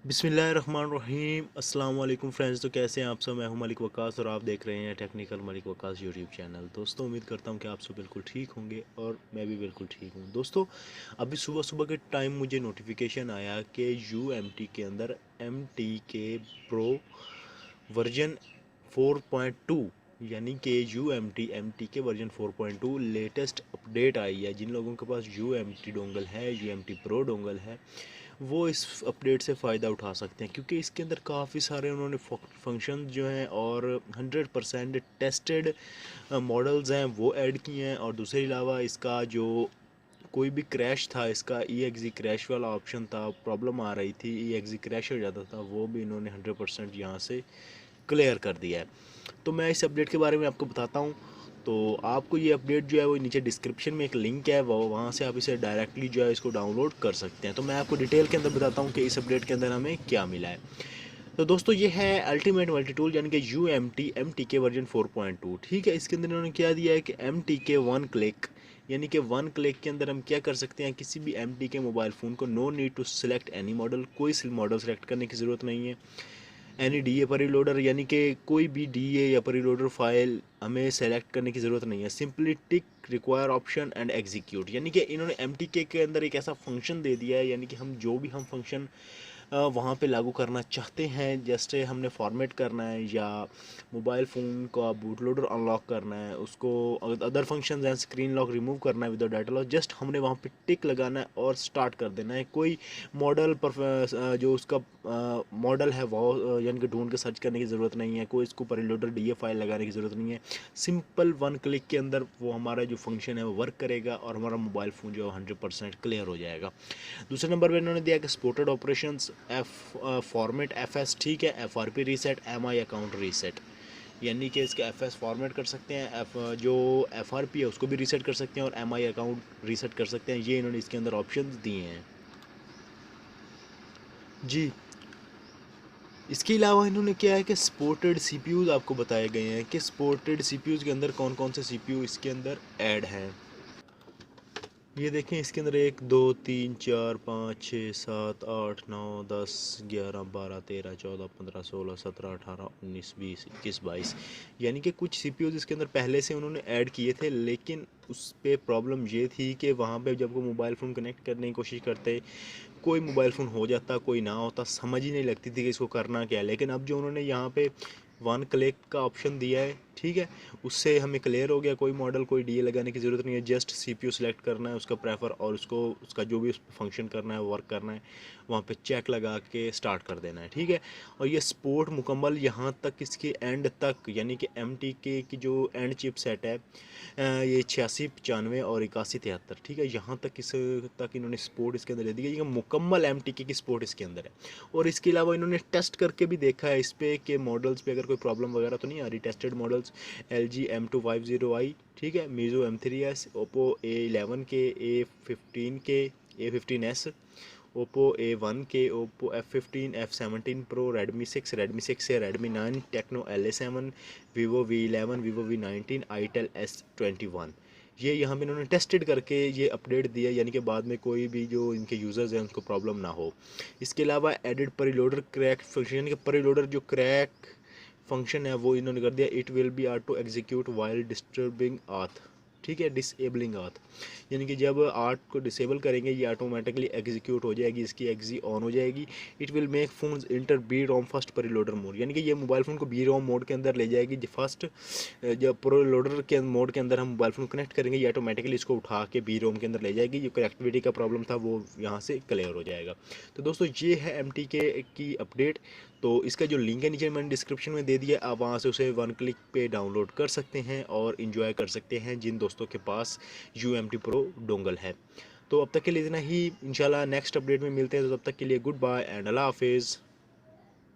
बिस्मिल्लाहिर्रहमानिर्रहीम अस्सलाम वालेकुम फ्रेंड्स। तो कैसे हैं आप सब? मैं हूं मलिक वकास और आप देख रहे हैं technical Malik Waqas YouTube channel. दोस्तों उम्मीद करता हूं कि आप सब बिल्कुल ठीक होंगे और मैं भी बिल्कुल ठीक हूं। दोस्तों अभी सुबह सुबह के टाइम मुझे नोटिफिकेशन आया कि UMT के अंदर MTK प्रो वर्जन 4.2 यानी कि UMT वर्जन 4.2 लेटेस्ट अपडेट आई है। जिन लोगों के पास UMT डोंगल है, UMT प्रो डोंगल है, वो इस अपडेट से फ़ायदा उठा सकते हैं, क्योंकि इसके अंदर काफ़ी सारे उन्होंने फंक्शन जो हैं और 100% टेस्टेड मॉडल्स हैं वो ऐड किए हैं। और दूसरे अलावा इसका जो कोई भी क्रैश था, इसका EXE क्रैश वाला ऑप्शन था, प्रॉब्लम आ रही थी, EXE क्रैश हो जाता था, वो भी इन्होंने 100% यहाँ से क्लियर कर दिया है। तो मैं इस अपडेट के बारे में आपको बताता हूँ। तो आपको ये अपडेट जो है वो नीचे डिस्क्रिप्शन में एक लिंक है, वो वहाँ से आप इसे डायरेक्टली जो है इसको डाउनलोड कर सकते हैं। तो मैं आपको डिटेल के अंदर बताता हूँ कि इस अपडेट के अंदर हमें क्या मिला है। तो दोस्तों ये है अल्टीमेट मल्टी टूल यानी कि UMT वर्जन 4.2। ठीक है, इसके अंदर इन्होंने क्या दिया है कि MTK वन क्लिक, यानी कि वन क्लिक के अंदर हम क्या कर सकते हैं, किसी भी MTK मोबाइल फ़ोन को no need to select any model, कोई मॉडल सेलेक्ट करने की ज़रूरत नहीं है। एनी DA परिलोडर, यानी कि कोई भी DA या परिलोडर फाइल हमें सेलेक्ट करने की ज़रूरत नहीं है। Simply tick require option and execute, यानी कि इन्होंने MTK के अंदर एक ऐसा फंक्शन दे दिया है, यानी कि हम जो भी हम फंक्शन वहाँ पे लागू करना चाहते हैं, जैसे हमने फॉर्मेट करना है या मोबाइल फ़ोन का बूट लोडर अनलॉक करना है, उसको अदर फंक्शन हैं, स्क्रीन लॉक रिमूव करना है विदाउट डाटा लॉस, जस्ट हमने वहाँ पे टिक लगाना है और स्टार्ट कर देना है। कोई मॉडल पर जो उसका मॉडल है वो यानी कि ढूंढ के सर्च करने की ज़रूरत नहीं है, कोई इसको परिलोडर DA फाइल लगाने की ज़रूरत नहीं है। सिंपल वन क्लिक के अंदर वो हमारा जो फंक्शन है वो वर्क करेगा और हमारा मोबाइल फ़ोन जो है 100% क्लियर हो जाएगा। दूसरे नंबर पे इन्होंने दिया कि सपोर्टेड ऑपरेशंस फॉर्मेट FS, ठीक है, FRP reset, MI account reset, यानी कि इसका FS फॉर्मेट कर सकते हैं, जो FRP है उसको भी रीसेट कर सकते हैं और MI अकाउंट रीसेट कर सकते हैं। ये इन्होंने इसके अंदर ऑप्शन दिए हैं जी। इसके अलावा इन्होंने क्या है कि सपोर्टेड CPUs आपको बताए गए हैं कि सपोर्टेड CPUs के अंदर कौन कौन से CPU इसके अंदर ऐड हैं। ये देखें, इसके अंदर 1 2 3 4 5 6 7 8 9 10 11 12 13 14 15 16 17 18 19 20 21 22, यानी कि कुछ CPUs इसके अंदर पहले से उन्होंने ऐड किए थे, लेकिन उस पे प्रॉब्लम ये थी कि वहाँ पे जब वो मोबाइल फ़ोन कनेक्ट करने की कोशिश करते, कोई मोबाइल फ़ोन हो जाता, कोई ना होता, समझ ही नहीं लगती थी कि इसको करना क्या है। लेकिन अब जो उन्होंने यहाँ पे वन क्लिक का ऑप्शन दिया है, ठीक है, उससे हमें क्लियर हो गया, कोई मॉडल कोई DA लगाने की ज़रूरत नहीं है। जस्ट CPU सेलेक्ट करना है, उसका प्रेफर, और उसको उसका जो भी फंक्शन करना है वर्क करना है, वहाँ पे चेक लगा के स्टार्ट कर देना है, ठीक है। और ये सपोर्ट मुकम्मल यहाँ तक, इसके एंड तक, यानी कि MTK की जो एंड चिप सेट है, ये 8695 और 8173, ठीक है, यहाँ तक इस तक इन्होंने सपोर्ट इसके अंदर दे दी है। ये मुकम्मल MTK की सपोर्ट इसके अंदर है। और इसके अलावा इन्होंने टेस्ट करके भी देखा है इस पर कि मॉडल्स पे अगर कोई प्रॉब्लम वगैरह तो नहीं आ रही। टेस्टेड मॉडल्स LG M250i, ठीक है, मीज़ो M3s, ओप्पो A11 के, A15 के, A15s, ओप्पो A1 के, Oppo F15, F17 Pro, Redmi 6 से Redmi 9, Tecno LA7, Vivo V11, Vivo V19, itel S21, ये यहाँ पे इन्होंने टेस्टेड करके ये अपडेट दिया, यानी कि बाद में कोई भी जो इनके यूज़र्स हैं उनको प्रॉब्लम ना हो। इसके अलावा एडिड परिलोडर क्रैक फंक्शन, यानी कि परिलोडर जो क्रैक फंक्शन है वो इन्होंने कर दिया। It will be auto execute while disturbing आथ, ठीक है, डिसेबलिंग आथ, यानी कि जब आर्ट को डिसेबल करेंगे ये ऑटोमेटिकली एग्जीक्यूट हो जाएगी, इसकी एक्जी ऑन हो जाएगी। It will make phones enter BROM first preloader mode, यानी कि ये मोबाइल फ़ोन को BROM मोड के अंदर ले जाएगी। फर्स्ट जब प्रो लोडर के मोड के अंदर हम मोबाइल फ़ोन कनेक्ट करेंगे, ये ऑटोमेटिकली इसको उठा के BROM के अंदर ले जाएगी। जो कनेक्टिविटी का प्रॉब्लम था वो यहाँ से क्लियर हो जाएगा। तो दोस्तों ये है MTK की अपडेट। तो इसका जो लिंक है नीचे मैंने डिस्क्रिप्शन में दे दिया, आप वहाँ से उसे वन क्लिक पे डाउनलोड कर सकते हैं और इन्जॉय कर सकते हैं जिन दोस्तों के पास UMTPro डोंगल है। तो अब तक के लिए इतना ही, इंशाल्लाह नेक्स्ट अपडेट में मिलते हैं। तो तब तक के लिए गुड बाय एंड अल्लाह हाफिज़।